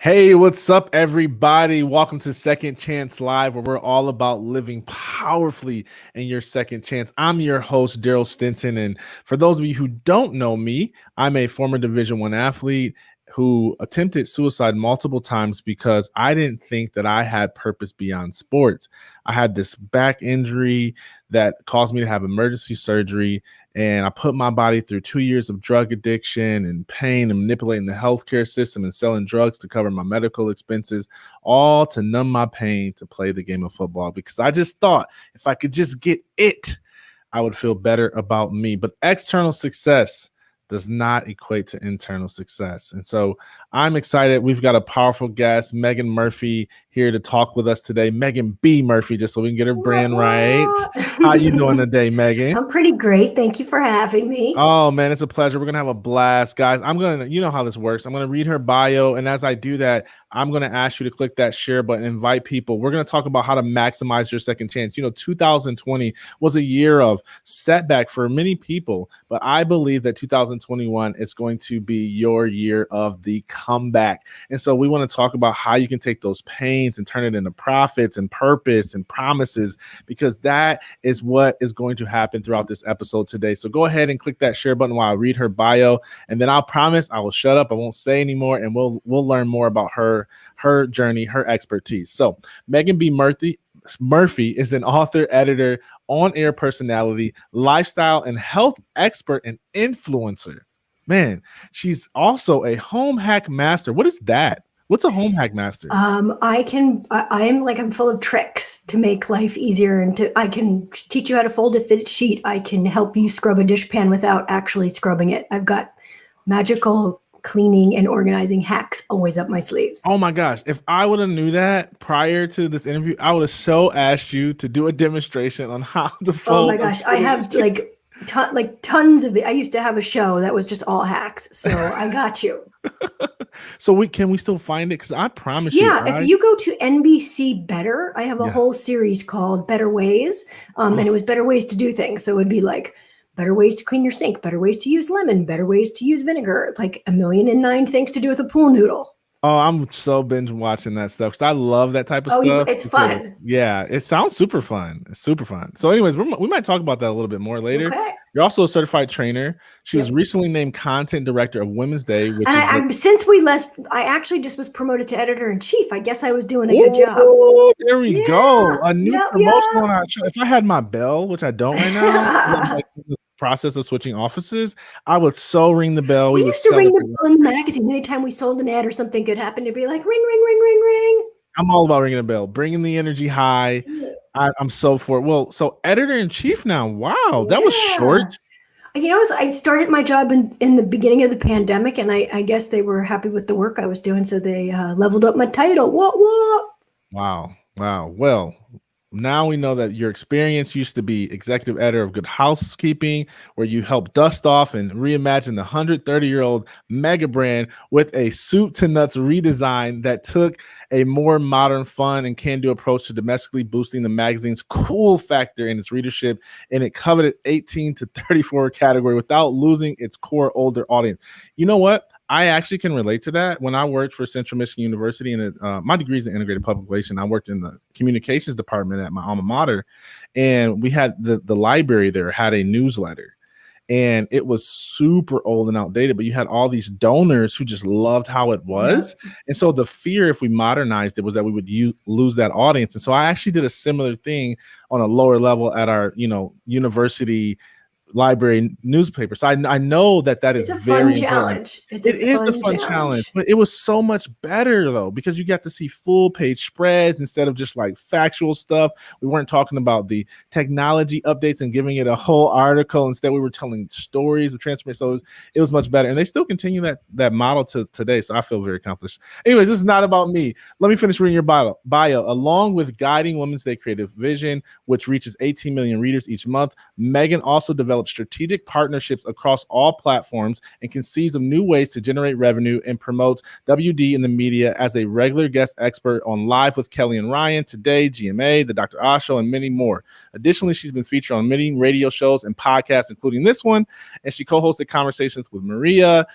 Hey, what's up, everybody? Welcome to Second Chance Live, where we're all about living powerfully in your second chance. I'm your host, Daryl Stinson, and for those of you who don't know me, I'm a former Division I athlete who attempted suicide multiple times because I didn't think that I had purpose beyond sports. I had this back injury that caused me to have emergency surgery, and I put my body through 2 years of drug addiction and pain and manipulating the healthcare system and selling drugs to cover my medical expenses, all to numb my pain to play the game of football, because I just thought if I could just get it, I would feel better about me. But external success does not equate to internal success. And so I'm excited. We've got a powerful guest, Meaghan Murphy, here to talk with us today. Meaghan B. Murphy, just so we can get her brand right. How you doing today, Meaghan? I'm pretty great. Thank you for having me. Oh, man, it's a pleasure. We're going to have a blast. Guys, you know how this works. I'm going to read her bio. And as I do that, I'm going to ask you to click that share button, invite people. We're going to talk about how to maximize your second chance. 2020 was a year of setback for many people, but I believe that 2021 is going to be your year of the comeback. And so we want to talk about how you can take those pains and turn it into profits and purpose and promises, because that is what is going to happen throughout this episode today. So go ahead and click that share button while I read her bio, and then I'll promise I will shut up. I won't say anymore, and we'll learn more about her journey, her expertise. So Meaghan B. Murphy is an author, editor, on-air personality, lifestyle and health expert, and influencer. Man, she's also a home hack master. What is that? What's a home hack master? I'm full of tricks to make life easier, and I can teach you how to fold a fitted sheet. I can help you scrub a dishpan without actually scrubbing it. I've got magical cleaning and organizing hacks always up my sleeves. Oh my gosh. If I would have knew that prior to this interview, I would have so asked you to do a demonstration on how to fold. Oh my gosh. I have tons of it. I used to have a show that was just all hacks. So I got you. So can we still find it? Because I promise you. Yeah, if you go to NBC Better, I have a whole series called Better Ways. And it was better ways to do things. So it would be like better ways to clean your sink, better ways to use lemon, better ways to use vinegar. It's like 1,000,009 things to do with a pool noodle. Oh, I'm so binge watching that stuff because I love that type of stuff. It's fun. Yeah, it sounds super fun. It's super fun. So anyways, we might talk about that a little bit more later. Okay. You're also a certified trainer. She was recently named content director of Women's Day, which since we left, I actually just was promoted to editor-in-chief. I guess I was doing a good job. There we go. A new promotion on our show. If I had my bell, which I don't right now, process of switching offices, I would so ring the bell. We used to ring the bell in the magazine. Anytime we sold an ad or something good happened, it'd be like ring, ring, ring, ring, ring. I'm all about ringing the bell, bringing the energy high. I'm so for it. Well, so editor-in-chief now. Wow, that was short. I started my job in the beginning of the pandemic, and I guess they were happy with the work I was doing, so they leveled up my title. What? Wow. Well, now we know that your experience used to be executive editor of Good Housekeeping, where you helped dust off and reimagine the 130-year-old megabrand with a soup to nuts redesign that took a more modern, fun, and can-do approach to domestically boosting the magazine's cool factor in its readership in its coveted 18 to 34 category without losing its core older audience. You know what? I actually can relate to that. When I worked for Central Michigan University, and my degree is in integrated public relations, I worked in the communications department at my alma mater, and we had the library there had a newsletter, and it was super old and outdated, but you had all these donors who just loved how it was. And so the fear, if we modernized it, was that we would lose that audience. And so I actually did a similar thing on a lower level at our university library newspaper. So I know that is a very fun challenge. It is a fun challenge, but it was so much better though, because you got to see full page spreads instead of just like factual stuff. We weren't talking about the technology updates and giving it a whole article. Instead, we were telling stories of transformation. So it was much better, and they still continue that model to today. So I feel very accomplished. Anyways, this is not about me. Let me finish reading your bio. Along with guiding Women's Day creative vision, which reaches 18 million readers each month, Meaghan also develops develops strategic partnerships across all platforms and conceives of new ways to generate revenue and promotes WD in the media as a regular guest expert on Live with Kelly and Ryan, Today, GMA, The Dr. Oz Show, and many more. Additionally, she's been featured on many radio shows and podcasts, including this one, and she co-hosted conversations with Maria,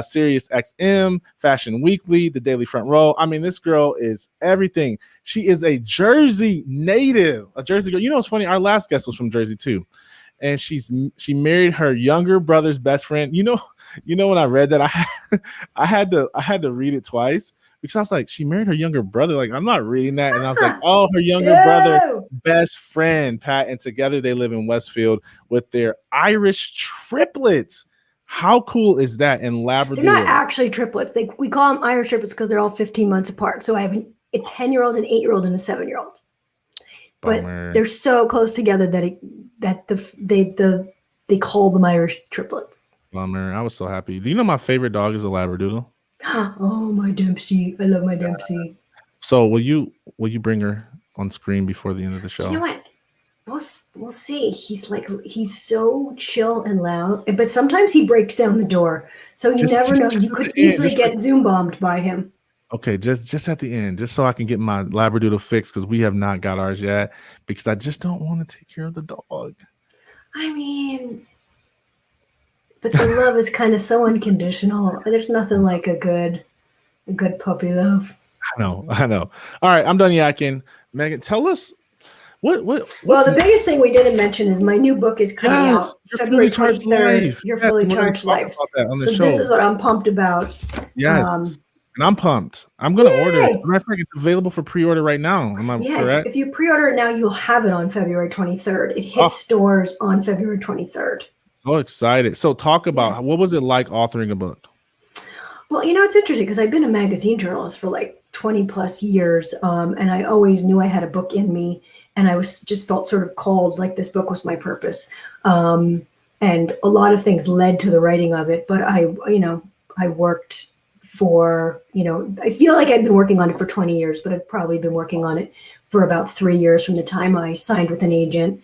Sirius XM, Fashion Weekly, The Daily Front Row. I mean, this girl is everything. She is a Jersey native, a Jersey girl. You know, it's funny. Our last guest was from Jersey too, and she married her younger brother's best friend. You know, when I read that, I had to read it twice because I was like, she married her younger brother. Like, I'm not reading that, and I was like, oh, her younger brother best friend, Pat, and together they live in Westfield with their Irish triplets. How cool is that? In Labradoodle, they're not actually triplets. We call them Irish triplets because they're all 15 months apart. So I have a 10-year-old, an 8-year-old, and a 7-year-old. But they're so close together that they call them Irish triplets. Bummer. I was so happy. Do you know my favorite dog is a Labradoodle? Oh, my Dempsey. I love my Dempsey. So will you bring her on screen before the end of the show? You know what? We'll see. He's so chill and loud, but sometimes he breaks down the door. So you never know. You could easily get Zoom bombed by him. Okay, just at the end, just so I can get my Labradoodle fixed because we have not got ours yet because I just don't want to take care of the dog. I mean, but the love is kind of so unconditional. There's nothing like a good puppy love. I know. All right, I'm done yakking. Meaghan, tell us what. Well, the biggest thing we didn't mention is my new book is coming out February 23rd. Your Fully Charged Life. This is what I'm pumped about. Yes. And I'm pumped. I'm going to order it. Matter of fact, it's available for pre-order right now. Am I correct? If you pre-order it now, you'll have it on February 23rd. It hits stores on February 23rd. So excited. So talk about what was it like authoring a book? Well, it's interesting because I've been a magazine journalist for like 20 plus years. And I always knew I had a book in me. And I just felt sort of called, like this book was my purpose. And a lot of things led to the writing of it. But I worked for, I feel like I've been working on it for 20 years, but I've probably been working on it for about 3 years from the time I signed with an agent,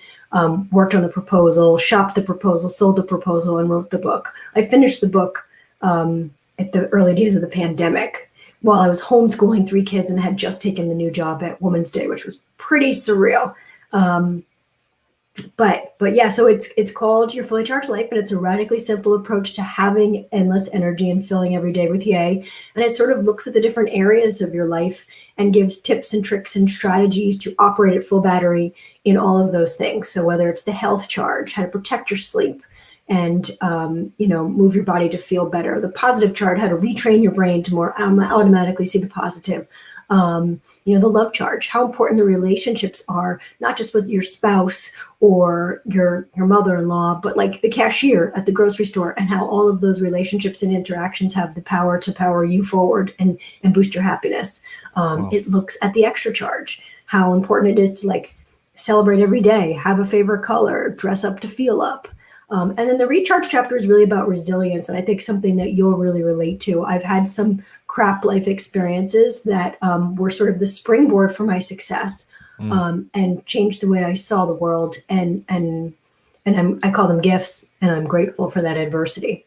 worked on the proposal, shopped the proposal, sold the proposal, and wrote the book. I finished the book at the early days of the pandemic while I was homeschooling 3 kids and had just taken the new job at Women's Day, which was pretty surreal. But yeah, so it's called Your Fully Charged Life, and it's a radically simple approach to having endless energy and filling every day with yay. And it sort of looks at the different areas of your life and gives tips and tricks and strategies to operate at full battery in all of those things. So whether it's the health charge, how to protect your sleep and move your body to feel better, the positive charge, how to retrain your brain to more automatically see the positive. The love charge, how important the relationships are, not just with your spouse or your mother-in-law, but like the cashier at the grocery store, and how all of those relationships and interactions have the power to power you forward and boost your happiness. It looks at the extra charge, how important it is to like celebrate every day, have a favorite color, dress up to feel up. And then the recharge chapter is really about resilience. And I think something that you'll really relate to. I've had some crap life experiences that were sort of the springboard for my success and changed the way I saw the world. And I call them gifts, and I'm grateful for that adversity.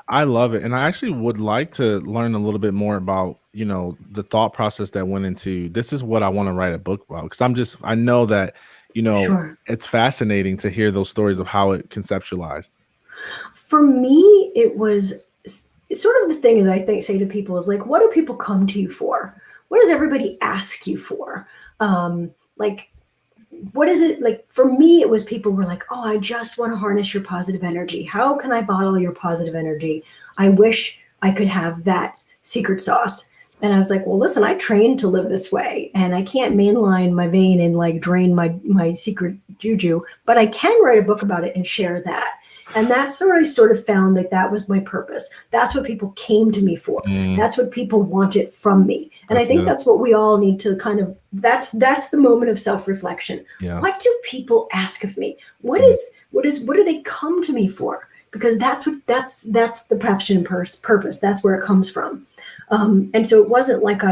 I love it. And I actually would like to learn a little bit more about, the thought process that went into, this is what I want to write a book about. Because I know that, It's fascinating to hear those stories of how it conceptualized. For me, it was sort of the thing that I say to people is like, what do people come to you for? What does everybody ask you for? What is it like? For me, it was people were like, oh, I just want to harness your positive energy. How can I bottle your positive energy? I wish I could have that secret sauce. And I was like, well, listen, I trained to live this way, and I can't mainline my vein and like drain my secret juju, but I can write a book about it and share that. And that's sort of found that was my purpose. That's what people came to me for. That's what people wanted from me. And I think that's what we all need to kind of, that's the moment of self-reflection. Yeah. What do people ask of me? What do they come to me for? Because that's the passion and purpose. That's where it comes from. And so it wasn't like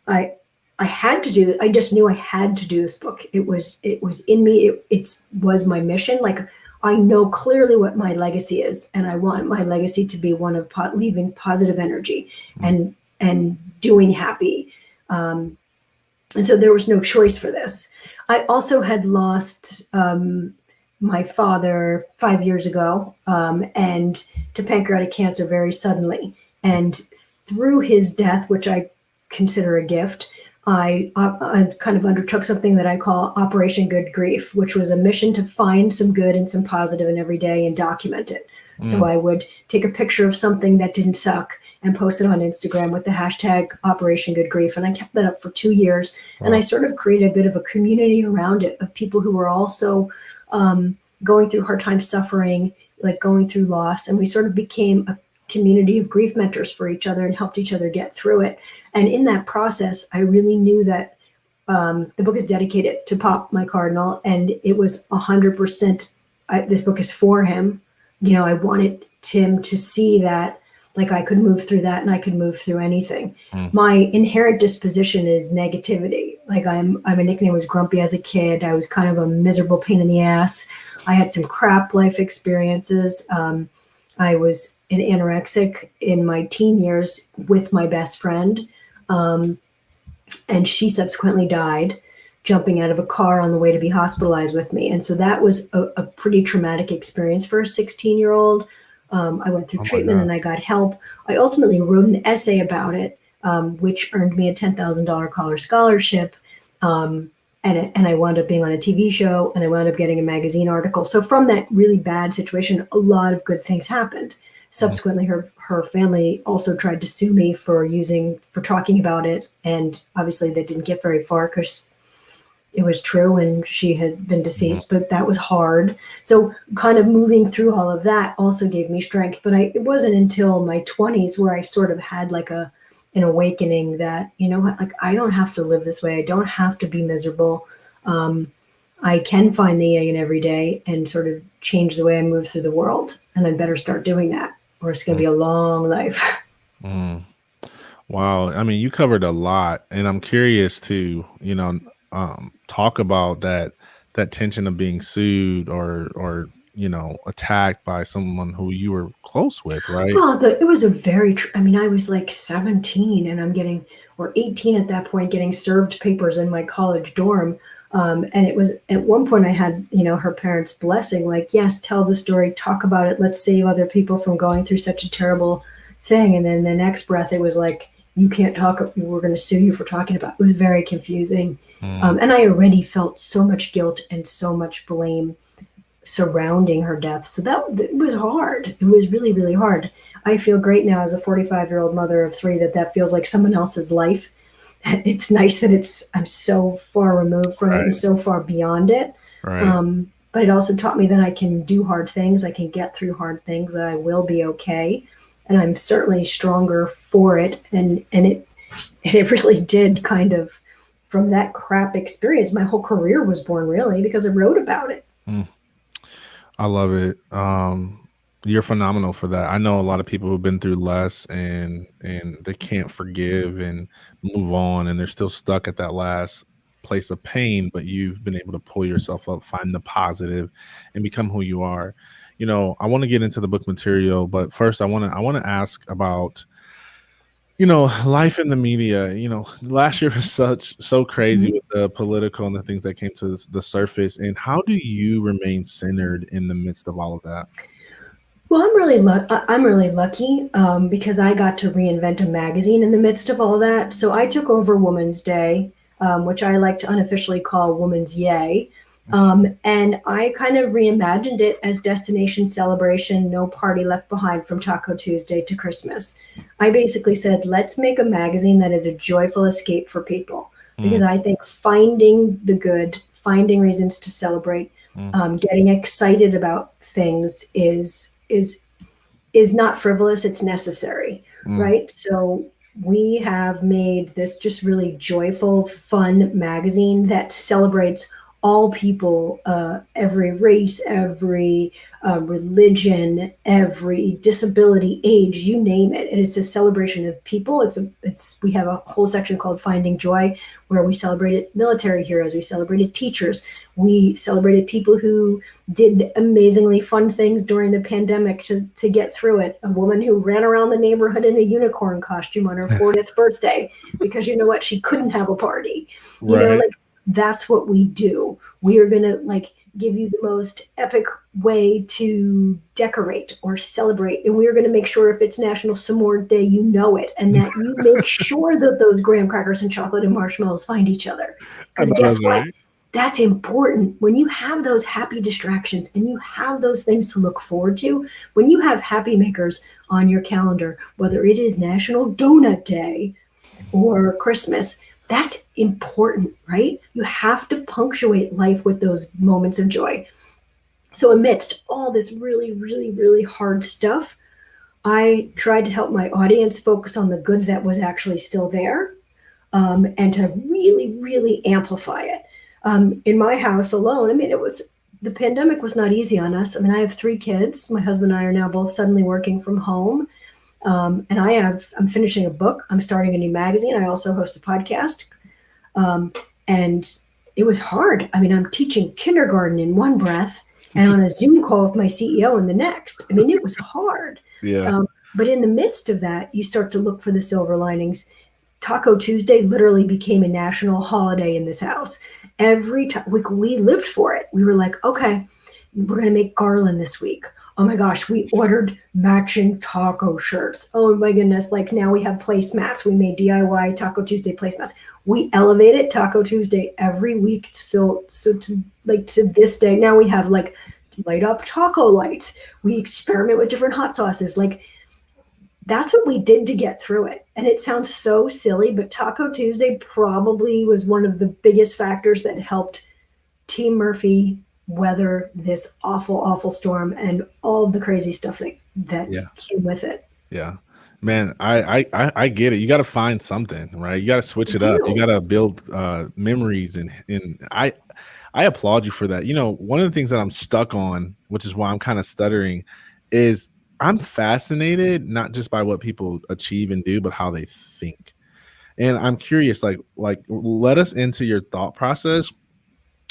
I had to do it. I just knew I had to do this book. It was in me. It was my mission. Like I know clearly what my legacy is, and I want my legacy to be one of leaving positive energy Mm. and doing happy. And so there was no choice for this. I also had lost my father 5 years ago, and to pancreatic cancer very suddenly. And through his death, which I consider a gift, I kind of undertook something that I call Operation Good Grief, which was a mission to find some good and some positive in every day and document it. So Mm. I would take a picture of something that didn't suck and post it on Instagram with the hashtag Operation Good Grief. And I kept that up for 2 years. And I Wow. sort of created a bit of a community around it of people who were also going through hard times, suffering, like going through loss. And we sort of became a community of grief mentors for each other and helped each other get through it. And in that process, I really knew that the book is dedicated to Pop, my cardinal, and it was 100%. This book is for him. I wanted him to see that, like, I could move through that and I could move through anything. Mm. My inherent disposition is negativity. Like, I'm a nickname was grumpy as a kid. I was kind of a miserable pain in the ass. I had some crap life experiences. I was an anorexic in my teen years with my best friend. And she subsequently died jumping out of a car on the way to be hospitalized with me. And so that was a pretty traumatic experience for a 16-year-old. I went through Oh my treatment God. and I got help. I ultimately wrote an essay about it, which earned me a $10,000 college scholarship. And I wound up being on a TV show, and I wound up getting a magazine article. So from that really bad situation, a lot of good things happened. Mm. Subsequently, her family also tried to sue me for talking about it, and obviously they didn't get very far because it was true and she had been Mhm. deceased. But that was hard. So kind of moving through all of that also gave me strength. But it wasn't until my 20s where I sort of had like an awakening that, like, I don't have to live this way. I don't have to be miserable. I can find the A in every day and sort of change the way I move through the world. And I better start doing that, or it's going to Mm. be a long life. Mm. Wow. I mean, you covered a lot, and I'm curious to, talk about that tension of being sued or attacked by someone who you were close with, right? Well, it was a very, I mean, I was like 17 and I'm getting, or 18 at that point, getting served papers in my college dorm. And it was at one point I had, her parents' blessing, like, yes, tell the story, talk about it, let's save other people from going through such a terrible thing. And then the next breath, it was like, you can't talk, we're going to sue you for talking about it. It was very confusing. Mm. And I already felt so much guilt and so much blame surrounding her death. So that it was hard. It was really, really hard. I feel great now as a 45-year-old mother of three that feels like someone else's life. It's nice that I'm so far removed from it and Right. so far beyond it. Right. But it also taught me that I can do hard things. I can get through hard things, that I will be okay. And I'm certainly stronger for it. And it really did kind of, from that crap experience, my whole career was born, really, because I wrote about it. Mm. I love it. You're phenomenal for that. I know a lot of people who've been through less and they can't forgive and move on, and they're still stuck at that last place of pain, but you've been able to pull yourself up, find the positive, and become who you are. I want to get into the book material, but first I want to ask about life in the media. Last year was so crazy with the political and the things that came to the surface. And how do you remain centered in the midst of all of that? Well, I'm really lucky because I got to reinvent a magazine in the midst of all that. So I took over Women's Day, which I like to unofficially call Women's Yay. And I kind of reimagined it as destination celebration, no party left behind from Taco Tuesday to Christmas. I basically said, let's make a magazine that is a joyful escape for people. Mm. Because I think finding the good, finding reasons to celebrate, Mm. getting excited about things is not frivolous, it's necessary, Mm. right? So we have made this just really joyful, fun magazine that celebrates all people, every race, every religion, every disability, age, you name it. And it's a celebration of people. We have a whole section called Finding Joy, where we celebrated military heroes, we celebrated teachers, we celebrated people who did amazingly fun things during the pandemic to get through it. A woman who ran around the neighborhood in a unicorn costume on her 40th birthday because, you know what, she couldn't have a party. Right. Like, that's what we do. We are going to like give you the most epic way to decorate or celebrate. And we are going to make sure if it's National S'more Day, you know it, and that you make sure that those graham crackers and chocolate and marshmallows find each other. I Because know guess that's what? right. That's important. When you have those happy distractions and you have those things to look forward to, when you have happy makers on your calendar, whether it is National Donut Day or Christmas, that's important, right? You have to punctuate life with those moments of joy. So, amidst all this really, really, really hard stuff, I tried to help my audience focus on the good that was actually still there, and to really, really amplify it. In my house alone, I mean, the pandemic was not easy on us. I mean, I have 3 kids. My husband and I are now both suddenly working from home. And I'm finishing a book. I'm starting a new magazine. I also host a podcast. Um, and it was hard. I mean, I'm teaching kindergarten in one breath and on a Zoom call with my CEO in the next. I mean, it was hard. Yeah. But in the midst of that, you start to look for the silver linings. Taco Tuesday literally became a national holiday in this house. Every time we lived for it. We were like, okay, we're going to make garland this week. Oh my gosh, we ordered matching taco shirts. Oh my goodness, like now we have placemats. We made DIY Taco Tuesday placemats. We elevated Taco Tuesday every week. So to this day, now we have like light up taco lights. We experiment with different hot sauces. Like, that's what we did to get through it. And it sounds so silly, but Taco Tuesday probably was one of the biggest factors that helped Team Murphy weather this awful, awful storm and all of the crazy stuff that Yeah. came with it. Yeah. Man, I get it. You got to find something, right? You got to switch I it up. You do. got to build memories, and I applaud you for that. You know, one of the things that I'm stuck on, which is why I'm kind of stuttering, is I'm fascinated not just by what people achieve and do, but how they think. And I'm curious, like let us into your thought process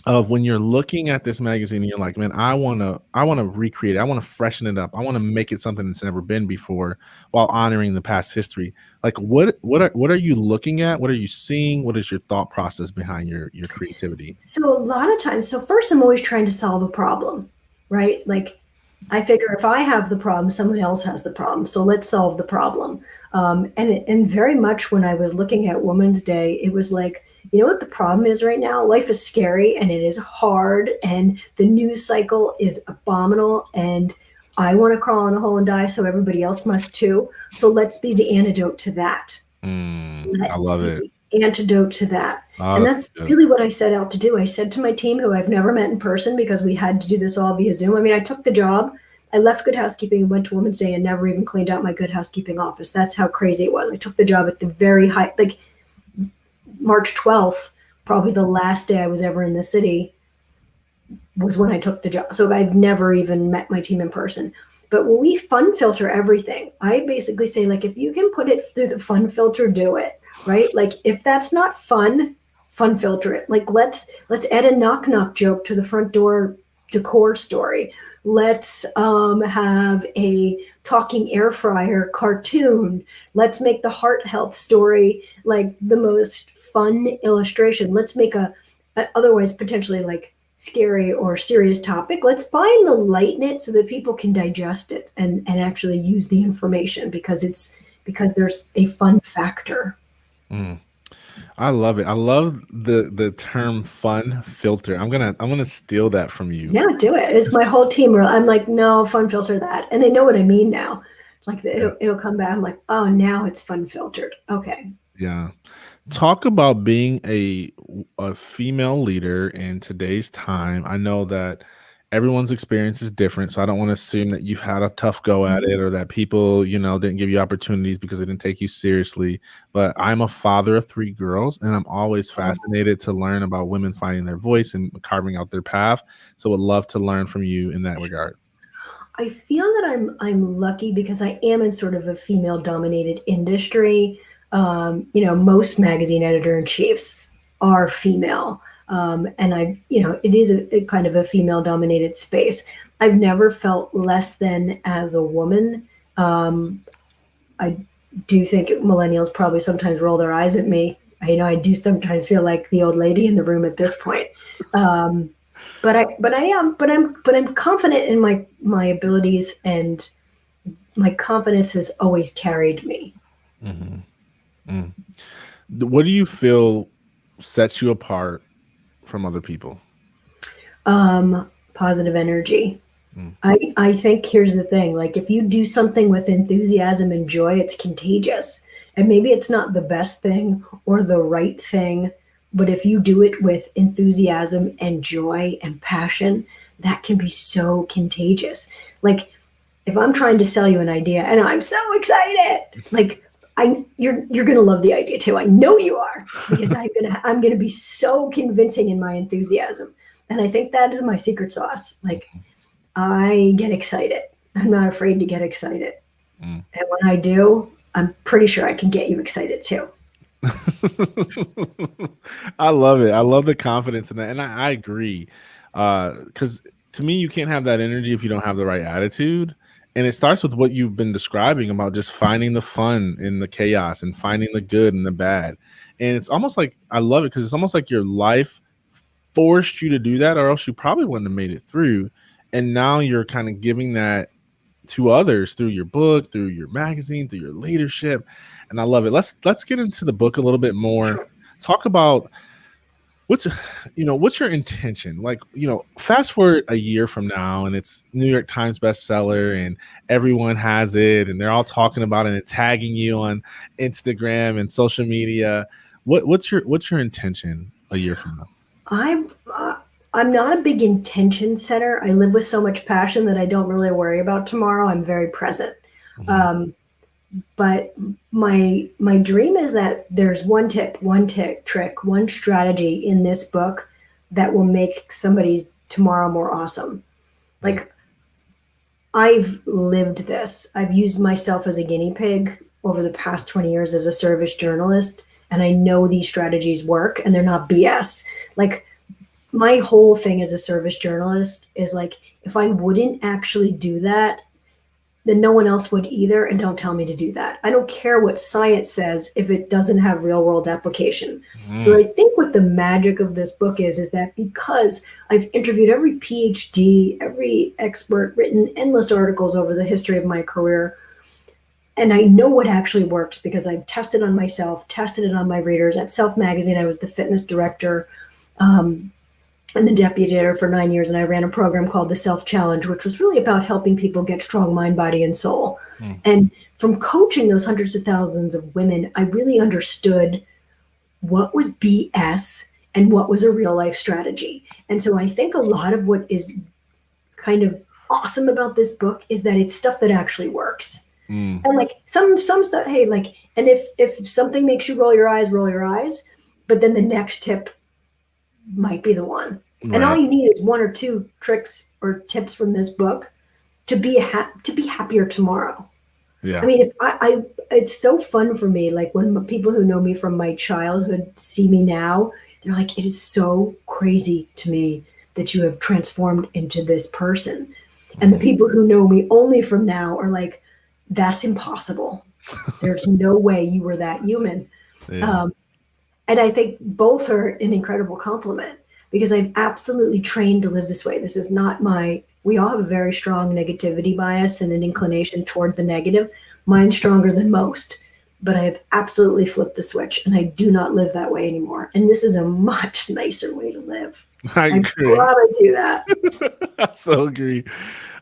of when you're looking at this magazine and you're like, man, I wanna recreate it. I wanna freshen it up. I wanna make it something that's never been before while honoring the past history. Like what are you looking at? What are you seeing? What is your thought process behind your creativity? So a lot of times, so first I'm always trying to solve a problem, right? Like, I figure if I have the problem, someone else has the problem. So let's solve the problem. And very much when I was looking at Women's Day, it was like, you know what the problem is right now? Life is scary and it is hard, and the news cycle is abominable. And I want to crawl in a hole and die, so everybody else must too. So let's be the antidote to that. I Let's love be it. the antidote to that. Oh, And that's that's good. really what I set out to do. I said to my team, who I've never met in person because we had to do this all via Zoom. I mean, I took the job. I left Good Housekeeping and went to Women's Day and never even cleaned out my Good Housekeeping office. That's how crazy it was. I took the job at the very high, like March 12th, probably the last day I was ever in the city was when I took the job. So I've never even met my team in person. But when we fun filter everything, I basically say, like, if you can put it through the fun filter, do it. Right? Like, if that's not fun, fun filter it. Like, let's add a knock knock joke to the front door decor story. Let's have a talking air fryer cartoon. Let's make the heart health story like the most fun illustration. Let's make a otherwise potentially like scary or serious topic. Let's find the light in it so that people can digest it and actually use the information because there's a fun factor. Mm. I love it. I love the term fun filter. I'm gonna steal that from you. Yeah, do it. It's my whole team. I'm like, no, fun filter that. And they know what I mean now. Like, Yeah. it'll come back. I'm like, oh, now it's fun filtered. Okay. Yeah. Talk about being a female leader in today's time. I know that everyone's experience is different. So I don't want to assume that you had a tough go at Mhm. it or that people, didn't give you opportunities because they didn't take you seriously. But I'm a father of three girls, and I'm always fascinated to learn about women finding their voice and carving out their path. So would love to learn from you in that regard. I feel that I'm lucky because I am in sort of a female dominated industry. Most magazine editor in chiefs are female. And it is a kind of a female dominated space. I've never felt less than as a woman. Um, I do think millennials probably sometimes roll their eyes at me. I do sometimes feel like the old lady in the room at this point. Um, but I'm confident in my abilities, and my confidence has always carried me. Mhm. Mm. What do you feel sets you apart from other people? Positive energy. Mm. I think here's the thing, like if you do something with enthusiasm and joy, it's contagious. And maybe it's not the best thing or the right thing, but if you do it with enthusiasm and joy and passion, that can be so contagious. Like if I'm trying to sell you an idea and I'm so excited, like you're gonna love the idea too. I know you are, because I'm gonna be so convincing in my enthusiasm. And I think that is my secret sauce. Like I get excited. I'm not afraid to get excited. Mm. And when I do, I'm pretty sure I can get you excited too. I love it. I love the confidence in that, and I agree. Because to me, you can't have that energy if you don't have the right attitude. And it starts with what you've been describing about just finding the fun in the chaos and finding the good and the bad. And it's almost like I love it because it's almost like your life forced you to do that, or else you probably wouldn't have made it through. And now you're kind of giving that to others through your book, through your magazine, through your leadership, and I love it. Let's get into the book a little bit more. Sure. Talk about what's what's your intention? Like, fast forward a year from now and it's New York Times bestseller and everyone has it and they're all talking about it and tagging you on Instagram and social media. What's your intention a year from now? I'm uh, I'm not a big intention setter. I live with so much passion that I don't really worry about tomorrow. I'm very present. Mhm. Um, but my dream is that there's one tip, one trick, one strategy in this book that will make somebody's tomorrow more awesome. Mm. Like I've lived this. I've used myself as a guinea pig over the past 20 years as a service journalist, and I know these strategies work and they're not BS. Like my whole thing as a service journalist is like if I wouldn't actually do that, then no one else would either, and don't tell me to do that. I don't care what science says if it doesn't have real world application. So Mm. what I think what the magic of this book is that because I've interviewed every PhD, every expert, written endless articles over the history of my career, and I know what actually works because I've tested on myself, tested it on my readers. At Self Magazine, I was the fitness director. Um, and the deputy editor for 9 years, and I ran a program called the Self Challenge, which was really about helping people get strong mind, body, and soul. Mm. And from coaching those hundreds of thousands of women, I really understood what was BS and what was a real life strategy. And so I think a lot of what is kind of awesome about this book is that it's stuff that actually works. Mm. And like some stuff, hey, like, and if something makes you roll your eyes, roll your eyes. But then the next tip might be the one. And all Right. you need is one or two tricks or tips from this book to be happier tomorrow. I Yeah. mean, if it's so fun for me. Like when people who know me from my childhood see me now, they're like, "It is so crazy to me that you have transformed into this person." And the Mhm. people who know me only from now are like, "That's impossible. There's no way you were that human." Yeah. Um, and I think both are an incredible compliment because I've absolutely trained to live this way. This is not we all have a very strong negativity bias and an inclination toward the negative. Mine's stronger than most, but I've absolutely flipped the switch and I do not live that way anymore. And this is a much nicer way to live. I I agree. promise you that. I so agree.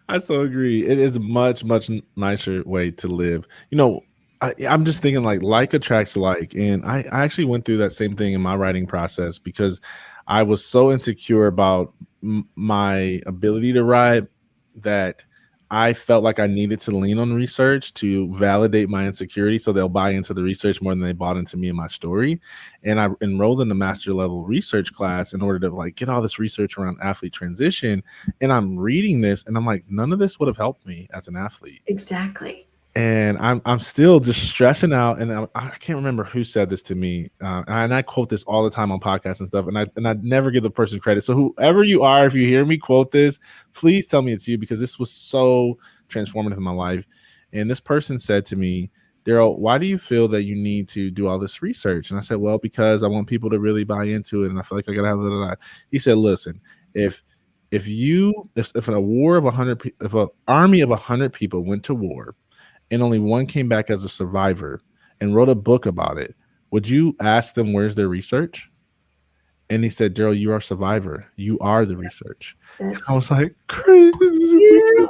I so agree. It is a much, much nicer way to live. I'm just thinking like attracts like, and I actually went through that same thing in my writing process because I was so insecure about my ability to write that I felt like I needed to lean on research to validate my insecurity so they'll buy into the research more than they bought into me and my story. And I enrolled in the master level research class in order to like get all this research around athlete transition. And I'm reading this and I'm like, none of this would have helped me as an athlete. Exactly. And I'm still just stressing out, and I can't remember who said this to me, and I quote this all the time on podcasts and stuff, and I never give the person credit. So whoever you are, if you hear me quote this, please tell me it's you because this was so transformative in my life. And this person said to me, Daryl, why do you feel that you need to do all this research? And I said, well, because I want people to really buy into it, and I feel like I gotta have that. He said, listen, if a war of 100, if an army of 100 people went to war and only one came back as a survivor and wrote a book about it, would you ask them where's their research? And he said, Daryl, you are a survivor. You are the research. And I That's was like, crazy. yeah.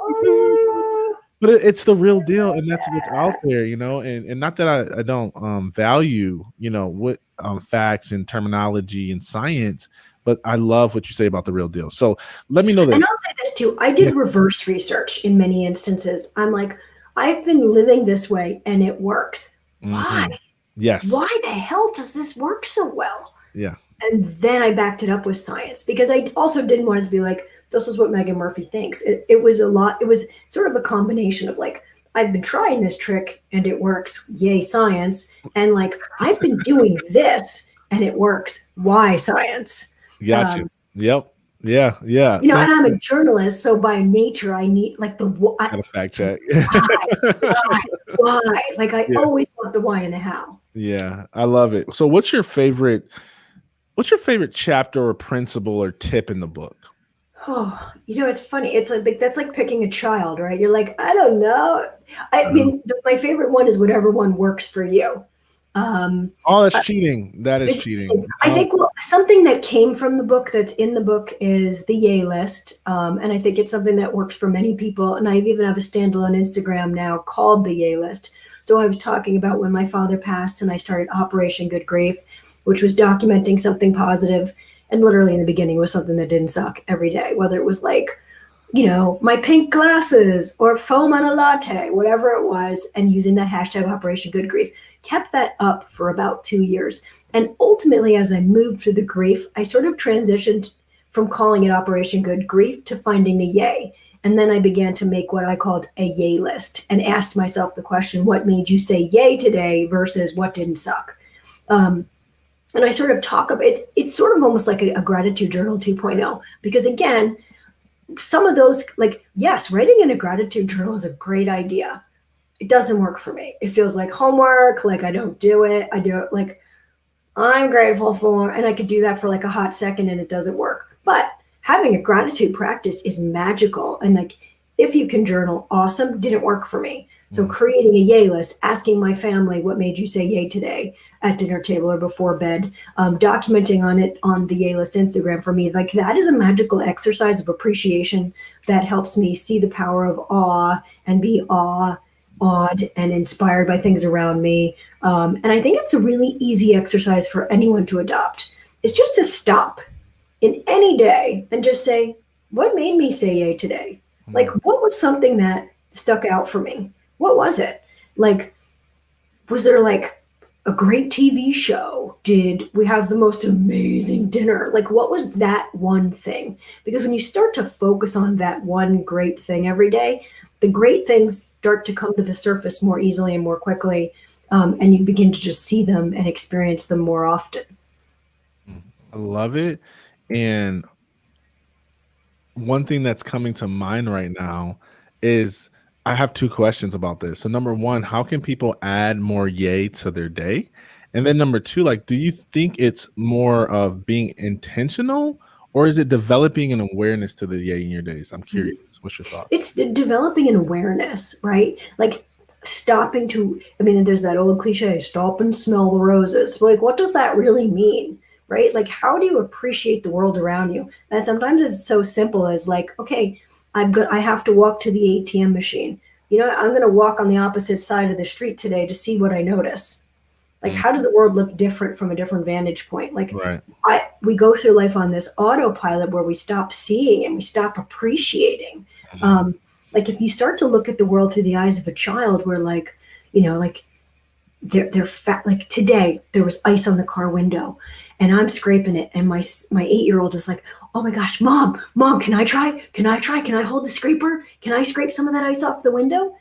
But it's the real deal, and that's what's out there, and not that I don't value, what facts and terminology and science, but I love what you say about the real deal. So let me know this. And I'll say this too. I Yeah. did reverse research in many instances. I'm like, I've been living this way and it works. Why? Mhm. Yes. Why the hell does this work so well? Yeah. And then I backed it up with science because I also didn't want it to be like, this is what Meaghan Murphy thinks. It was a lot. It was sort of a combination of like, I've been trying this trick and it works. Yay, science. And like, I've been doing this and it works. Why science? Got you. Yep. Yeah. Yeah. And I'm a journalist, so by nature, I need like the Gotta fact check. why? Like I Yeah. always want the why and the how. Yeah, I love it. So what's your favorite chapter or principle or tip in the book? Oh, it's funny. It's like that's like picking a child, right? You're like, I don't know. I mean, my favorite one is whatever one works for you. Oh, that's cheating. That is cheating. I think something that came from the book that's in the book is the yay list. And I think it's something that works for many people. And I even have a standalone Instagram now called the yay list. So I was talking about when my father passed and I started Operation Good Grief, which was documenting something positive. And literally in the beginning was something that didn't suck every day, whether it was like, my pink glasses or foam on a latte, whatever it was, and using that hashtag Operation Good Grief. Kept that up for about 2 years. And ultimately, as I moved through the grief, I sort of transitioned from calling it Operation Good Grief to finding the yay. And then I began to make what I called a yay list and asked myself the question, what made you say yay today versus what didn't suck? And I sort of talk about it's sort of almost like a gratitude journal 2.0, because again, some of those, like, yes, writing in a gratitude journal is a great idea. It doesn't work for me. It feels like homework, like I don't do it. I do it like I'm grateful for, and I could do that for like a hot second and it doesn't work. But having a gratitude practice is magical. And like, if you can journal, awesome, didn't work for me. So creating a yay list, asking my family, what made you say yay today at dinner table or before bed, documenting on it on the yay list Instagram for me, like that is a magical exercise of appreciation that helps me see the power of awe and be awed and inspired by things around me. And I think it's a really easy exercise for anyone to adopt. It's just to stop in any day and just say, what made me say yay today? Like, what was something that stuck out for me? What was it? Like, was there like a great TV show? Did we have the most amazing dinner? Like, what was that one thing? Because when you start to focus on that one great thing every day, the great things start to come to the surface more easily and more quickly. And you begin to just see them and experience them more often. I love it. And one thing that's coming to mind right now is I have two questions about this. So number one, how can people add more yay to their day? And then number two, like, do you think it's more of being intentional or is it developing an awareness to the yay in your days? I'm curious. What's your thoughts? It's developing an awareness, right? Like stopping to, there's that old cliche, stop and smell the roses. Like, what does that really mean? Right? Like, how do you appreciate the world around you? And sometimes it's so simple as like, okay, I have to walk to the ATM machine. I'm going to walk on the opposite side of the street today to see what I notice. Like, how does the world look different from a different vantage point? Like, Right. we go through life on this autopilot where we stop seeing and we stop appreciating. Like, if you start to look at the world through the eyes of a child, where like, like they're fat. Like today, there was ice on the car window, and I'm scraping it, and my 8-year-old is like, "Oh my gosh, mom, can I try? Can I hold the scraper? Can I scrape some of that ice off the window?"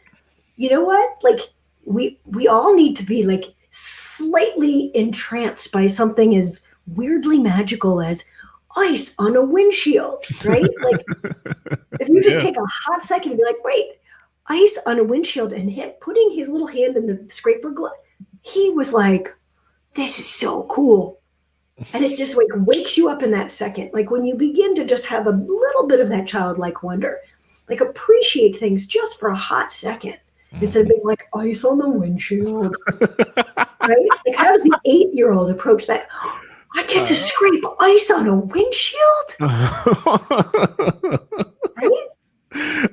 You know what? Like, we all need to be like slightly entranced by something as weirdly magical as ice on a windshield, right? Like, if you just take a hot second and be like, wait, ice on a windshield, and putting his little hand in the scraper glove, he was like, this is so cool. And it just like wakes you up in that second. Like, when you begin to just have a little bit of that childlike wonder, like appreciate things just for a hot second, instead of being like ice on the windshield, right? Like, how does the 8-year-old approach that? I get to scrape ice on a windshield, right?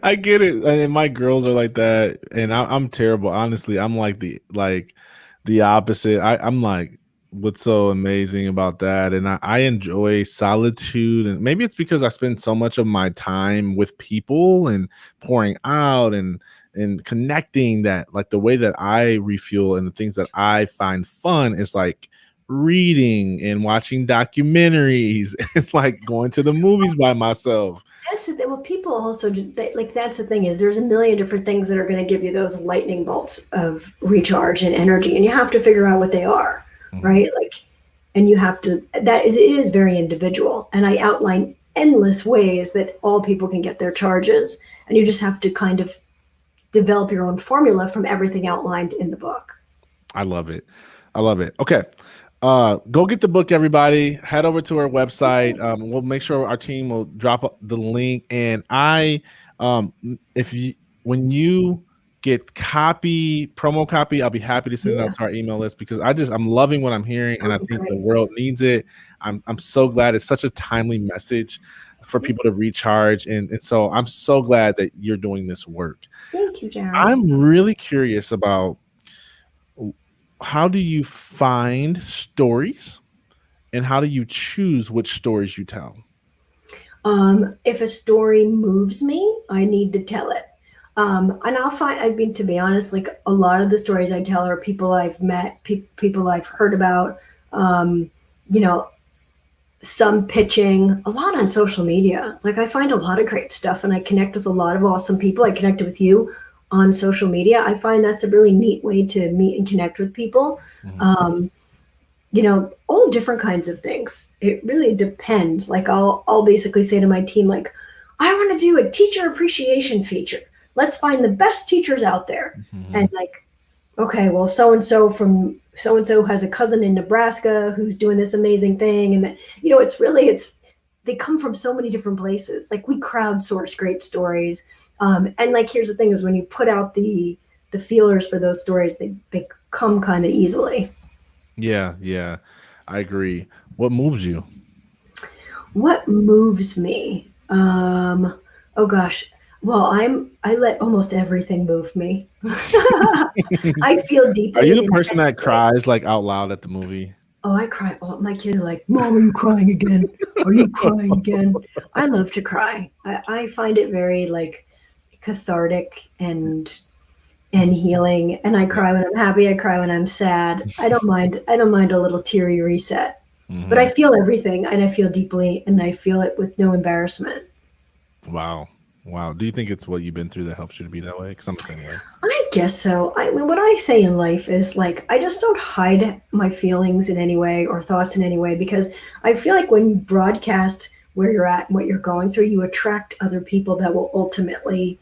I get it, and my girls are like that, and I'm terrible. Honestly, I'm like the opposite. I'm like, what's so amazing about that? And I enjoy solitude, and maybe it's because I spend so much of my time with people and pouring out and connecting, that like the way that I refuel and the things that I find fun is like reading and watching documentaries and like going to the movies by myself. That's the thing. Well, people also like, that's the thing, is there's a million different things that are going to give you those lightning bolts of recharge and energy, and you have to figure out what they are, right? Like, and you have to. It is very individual, and I outline endless ways that all people can get their charges, and you just have to kind of develop your own formula from everything outlined in the book. I love it. I love it. Okay. Go get the book, everybody. Head over to our website. We'll make sure our team will drop the link. And when you get promo copy, I'll be happy to send it out to our email list, because I'm loving what I'm hearing, and I think the world needs it. I'm so glad. It's such a timely message for people to recharge. And so I'm so glad that you're doing this work. Thank you, Jared. I'm really curious about, how do you find stories, and how do you choose which stories you tell? If a story moves me, I need to tell it. And I mean, to be honest, like, a lot of the stories I tell are people I've met, people I've heard about, some pitching, a lot on social media. Like, I find a lot of great stuff, and I connect with a lot of awesome people. I connected with you on social media. I find that's a really neat way to meet and connect with people. All different kinds of things. It really depends. Like, I'll basically say to my team, like, I want to do a teacher appreciation feature. Let's find the best teachers out there. And like, okay, well, so-and-so from so-and-so has a cousin in Nebraska who's doing this amazing thing. And that, they come from so many different places. Like, we crowdsource great stories. And like, here's the thing, is when you put out the feelers for those stories, they come kind of easily. Yeah, I agree. What moves you? What moves me? Oh gosh. Well, I let almost everything move me. I feel deeply. Are you the person that cries like out loud at the movie? Oh, I cry. Oh, my kids are like, Mom, are you crying again? Are you crying again? I love to cry. I find it very like cathartic and healing. And I cry when I'm happy. I cry when I'm sad. I don't mind a little teary reset. But I feel everything, and I feel deeply, and I feel it with no embarrassment. Wow. Do you think it's what you've been through that helps you to be that way? Because I'm the same way. I guess so. I mean, what I say in life is, like, I just don't hide my feelings in any way or thoughts in any way, because I feel like when you broadcast where you're at and what you're going through, you attract other people that will ultimately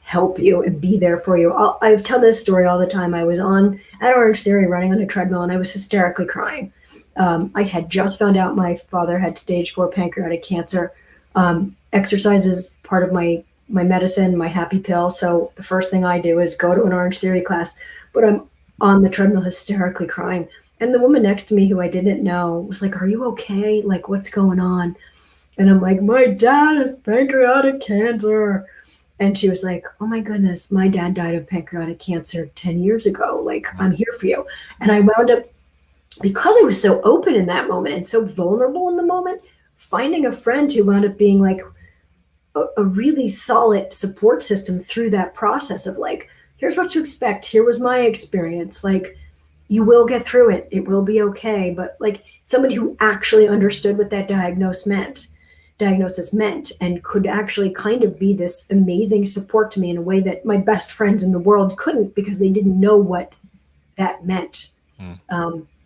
help you and be there for you. I tell this story all the time. I was at Orange Theory running on a treadmill, and I was hysterically crying. I had just found out my father had stage 4 pancreatic cancer. Exercise is part of my medicine, my happy pill. So the first thing I do is go to an Orange Theory class, but I'm on the treadmill hysterically crying. And the woman next to me, who I didn't know, was like, "Are you okay? Like, what's going on?" And I'm like, "My dad has pancreatic cancer." And she was like, oh my goodness, my dad died of pancreatic cancer 10 years ago. Like, I'm here for you. And I wound up, because I was so open in that moment and so vulnerable in the moment, finding a friend who wound up being like a really solid support system through that process of like, here's what to expect. Here was my experience. Like, you will get through it. It will be okay. But like somebody who actually understood what that diagnosis meant and could actually kind of be this amazing support to me in a way that my best friends in the world couldn't, because they didn't know what that meant.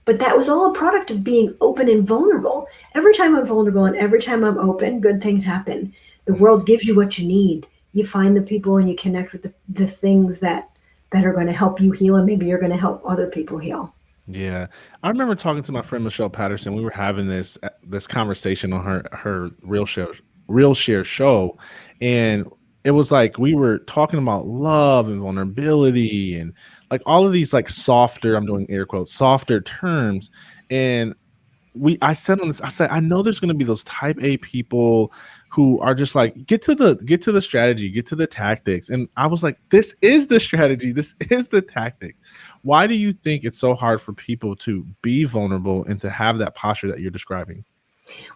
But that was all a product of being open and vulnerable. Every time I'm vulnerable and every time I'm open, good things happen. The world gives you what you need. You find the people and you connect with the things that are going to help you heal, and maybe you're going to help other people heal. Yeah, I remember talking to my friend Michelle Patterson. We were having this conversation on her real share show, and it was like we were talking about love and vulnerability and like all of these like softer, I'm doing air quotes, softer terms. And I said on this, I said, I know there's going to be those type A people who are just like, get to the strategy, get to the tactics. And I was like, this is the strategy. This is the tactic. Why do you think it's so hard for people to be vulnerable and to have that posture that you're describing?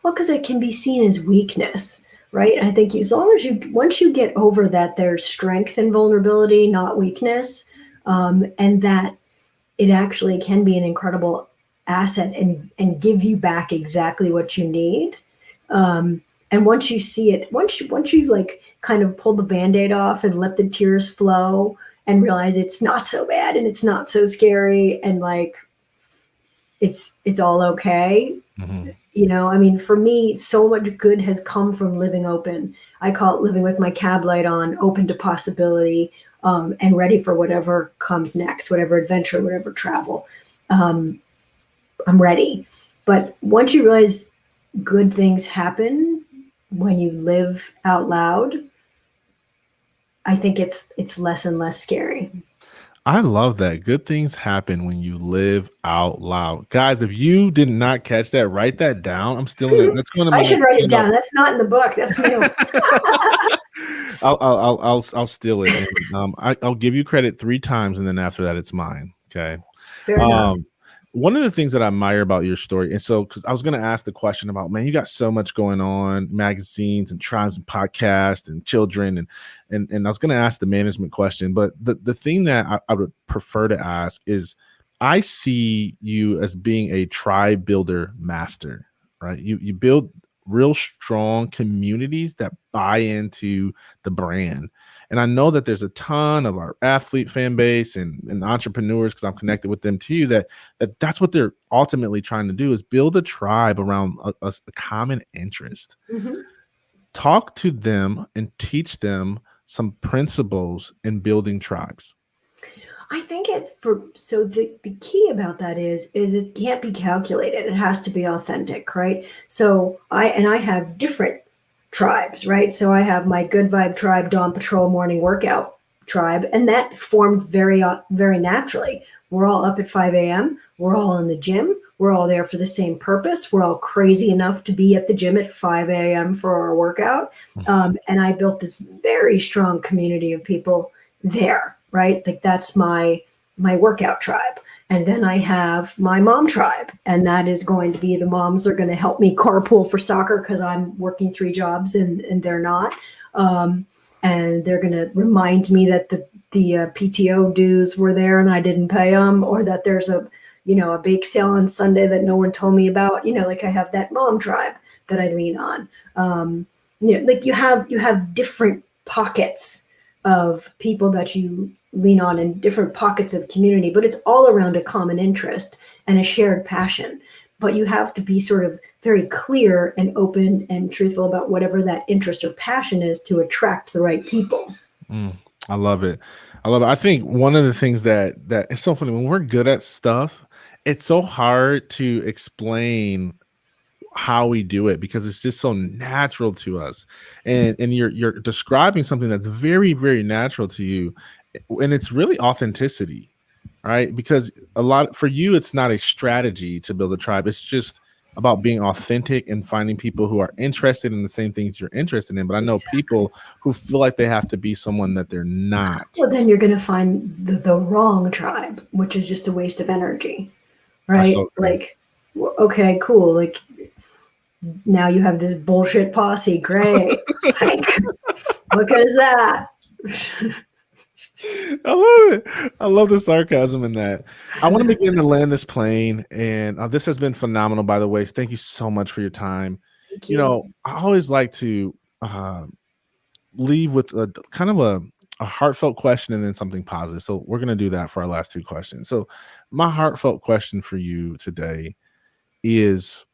Well, because it can be seen as weakness, right? And I think as long as once you get over that, there's strength in vulnerability, not weakness, and that it actually can be an incredible asset and give you back exactly what you need. And once you see it, once you like kind of pull the Band-Aid off and let the tears flow and realize it's not so bad and it's not so scary and like it's all okay. Mm-hmm. You know, I mean, for me, so much good has come from living open. I call it living with my cab light on, open to possibility, and ready for whatever comes next, whatever adventure, whatever travel. I'm ready. But once you realize good things happen when you live out loud, I think it's less and less scary. I love that. Good things happen when you live out loud. Guys, if you did not catch that, write that down. I'm stealing it. That's going to I my should next write it stand-up. down. That's not in the book. That's new. I'll steal it. And, I'll give you credit 3 times, and then after that, it's mine. Okay. Fair enough. One of the things that I admire about your story, and so because I was going to ask the question about, man, you got so much going on, magazines and tribes and podcasts and children, and I was going to ask the management question, but the thing that I would prefer to ask is, I see you as being a tribe builder master, right? You build real strong communities that buy into the brand. And I know that there's a ton of our athlete fan base and entrepreneurs, because I'm connected with them too, that's what they're ultimately trying to do, is build a tribe around a common interest. Mm-hmm. Talk to them and teach them some principles in building tribes. I think it's so the key about that is it can't be calculated. It has to be authentic, right? So I have different tribes, right? So I have my good vibe tribe, dawn patrol, morning workout tribe, and that formed very naturally. We're all up at 5 a.m. We're all in the gym. We're all there for the same purpose. We're all crazy enough to be at the gym at 5 a.m. for our workout. And I built this very strong community of people there, right? Like that's my workout tribe. And then I have my mom tribe, and that is going to be the moms are going to help me carpool for soccer because I'm working 3 jobs and they're not. And they're going to remind me that the PTO dues were there and I didn't pay them, or that there's a bake sale on Sunday that no one told me about. Like I have that mom tribe that I lean on. Like you have different pockets of people that you lean on in different pockets of the community, but it's all around a common interest and a shared passion. But you have to be sort of very clear and open and truthful about whatever that interest or passion is to attract the right people. I love it. I love it. I think one of the things that it's so funny, when we're good at stuff, it's so hard to explain how we do it because it's just so natural to us. And you're describing something that's very, very natural to you. And it's really authenticity, right? Because for you, it's not a strategy to build a tribe. It's just about being authentic and finding people who are interested in the same things you're interested in. But I know Exactly. people who feel like they have to be someone that they're not. Well, then you're going to find the wrong tribe, which is just a waste of energy, I right? so agree. Like, okay, cool. Like, now you have this bullshit posse. Great. Like, what good is that? I love it. I love the sarcasm in that. I want to begin to land this plane, and this has been phenomenal. By the way, thank you so much for your time. Thank You you. know, I always like to leave with a kind of a heartfelt question and then something positive. So we're going to do that for our last two questions. So my heartfelt question for you today is,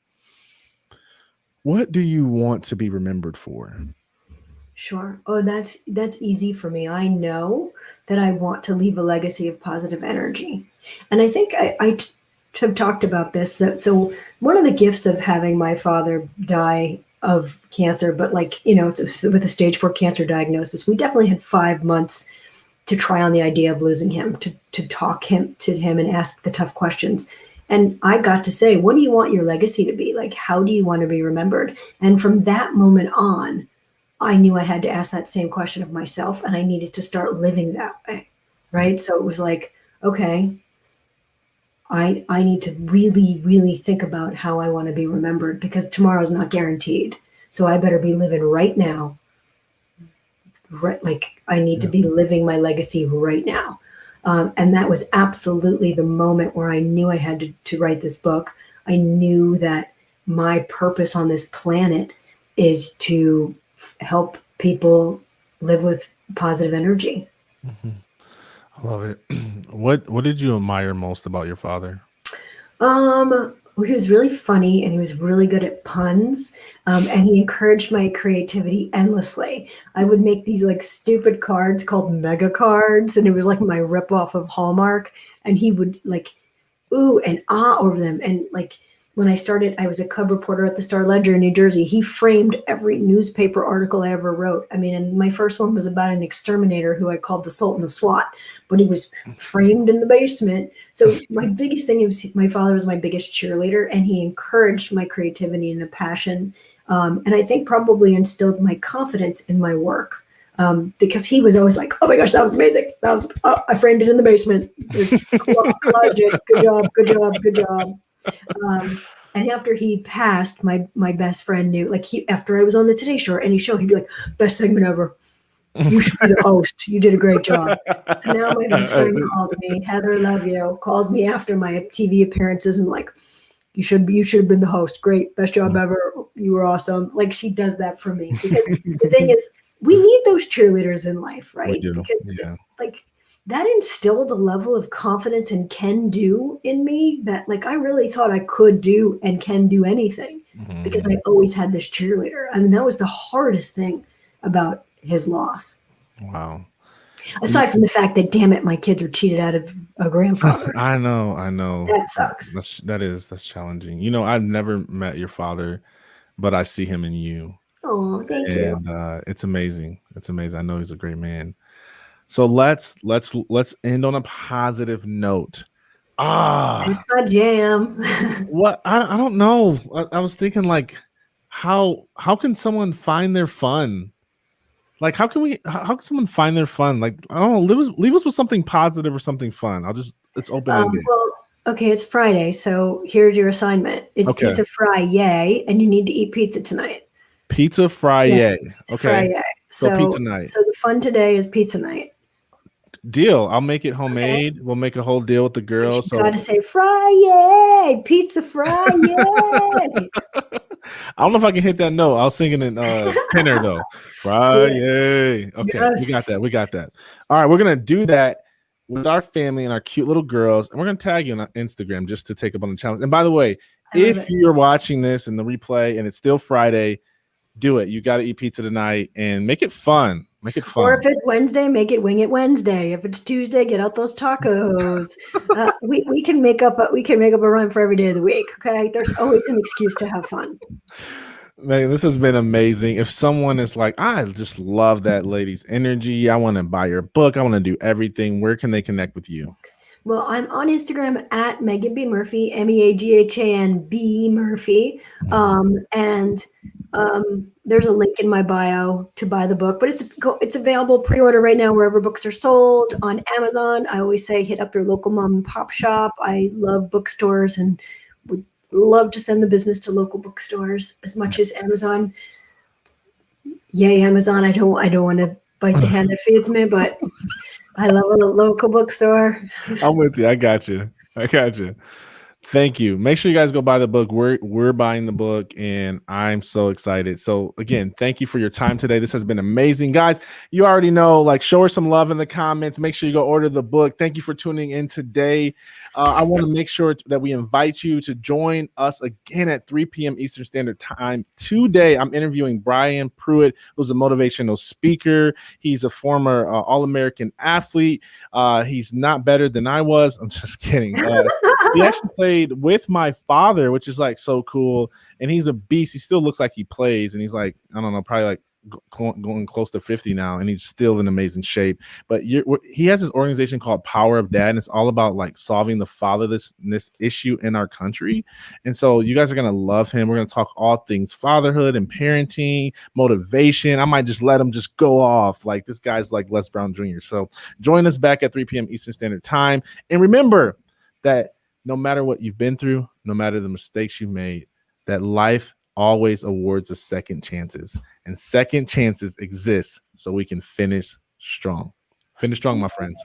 what do you want to be remembered for? Sure. Oh, that's easy for me. I know that I want to leave a legacy of positive energy, and I think have talked about this. So one of the gifts of having my father die of cancer, but like with a stage 4 cancer diagnosis, we definitely had 5 months to try on the idea of losing him, to talk him to him and ask the tough questions. And I got to say, what do you want your legacy to be? Like, how do you want to be remembered? And from that moment on, I knew I had to ask that same question of myself, and I needed to start living that way. Right. So it was like, okay, I need to really, really think about how I want to be remembered, because tomorrow's not guaranteed. So I better be living right now. Right, like I need to Yeah. be living my legacy right now. And that was absolutely the moment where I knew I had to write this book. I knew that my purpose on this planet is to help people live with positive energy. Mhm. I love it. What did you admire most about your father? He was really funny and he was really good at puns. And he encouraged my creativity endlessly. I would make these like stupid cards called mega cards, and it was like my ripoff of Hallmark. And he would like ooh and ah over them. And like when I started, I was a cub reporter at the Star Ledger in New Jersey. He framed every newspaper article I ever wrote. I mean, and my first one was about an exterminator who I called the Sultan of SWAT, but he was framed in the basement. So my biggest thing was my father was my biggest cheerleader, and he encouraged my creativity and a passion. And I think probably instilled my confidence in my work. Because he was always like, "Oh my gosh, that was amazing! That was I framed it in the basement. There's collage it. Good job, good job, good job." Um, and after he passed, my best friend knew. Like after I was on the Today Show or any show, he'd be like, "Best segment ever. You should be the host. You did a great job." So now my best friend calls me, Heather, love you, calls me after my TV appearances and like, you should have been the host. Great, best job ever. You were awesome. Like she does that for me, because the thing is, we need those cheerleaders in life, We right? do. Because Yeah. like that instilled a level of confidence and can do in me that like I really thought I could do and can do anything, because I Mhm. always had this cheerleader. I mean, that was the hardest thing about his loss. Wow. You Aside from the fact that, damn it, my kids are cheated out of a grandfather. I know, I know. That sucks. That's challenging. You know, I've never met your father, but I see him in you, Oh, thank you. and it's amazing. It's amazing. I know he's a great man. So let's end on a positive note. Ah, That's my jam. what I don't know. I was thinking like, how can someone find their fun? Like, how can someone find their fun? Like, I don't know. Leave us with something positive or something fun. It's open ended. Well, okay, it's Friday, so here's your assignment. It's Okay. pizza fry, yay, and you need to eat pizza tonight. Pizza fry, Yeah, yay. it's Okay. Friday. So pizza So, night. so the fun today is pizza night. Deal. I'll make it Okay, homemade. We'll make a whole deal with the but girls. you got So to say fry, yay, pizza fry, yay. I don't know if I can hit that note. I'll sing it in tenor though. Do it. Friday. Okay, we got Yes, that. We got that. All right, we're gonna do that with our family and our cute little girls, and we're gonna tag you on Instagram just to take up on the challenge. And by the way, I love if it. you're watching this in the replay and it's still Friday, do it. You got to eat pizza tonight and make it fun. Make it Or fun. if it's Wednesday, make it wing it Wednesday. If it's Tuesday, get out those tacos. We can make up a run for every day of the week. Okay, there's always an excuse to have fun. Man, this has been amazing. If someone is like, I just love that lady's energy, I want to buy your book, I want to do everything, where can they connect with you? Well, I'm on Instagram at Meaghan B Murphy, Meaghan B Murphy, and there's a link in my bio to buy the book. But it's available pre-order right now wherever books are sold, on Amazon. I always say hit up your local mom and pop shop. I love bookstores and would love to send the business to local bookstores as much as Amazon. Yay, Amazon! I don't want to bite the hand that feeds me, but I love a local bookstore. I'm with you. I got you. I got you. Thank you. Make sure you guys go buy the book. We're buying the book, and I'm so excited. So again, thank you for your time today. This has been amazing, guys. You already know, like, show her some love in the comments. Make sure you go order the book. Thank you for tuning in today. I want to make sure that we invite you to join us again at 3 p.m. Eastern Standard Time. Today, I'm interviewing Brian Pruitt, who's a motivational speaker. He's a former All-American athlete. He's not better than I was. I'm just kidding. He actually played with my father, which is like so cool. And he's a beast. He still looks like he plays. And he's like, I don't know, probably like going close to 50 now. And he's still in amazing shape. But he has this organization called Power of Dad. And it's all about like solving the fatherlessness issue in our country. And so you guys are going to love him. We're going to talk all things fatherhood and parenting, motivation. I might just let him just go off. Like, this guy's like Les Brown Jr. So join us back at 3 p.m. Eastern Standard Time. And remember that no matter what you've been through, no matter the mistakes you made, that life always awards us second chances. And second chances exist so we can finish strong. Finish strong, my friends.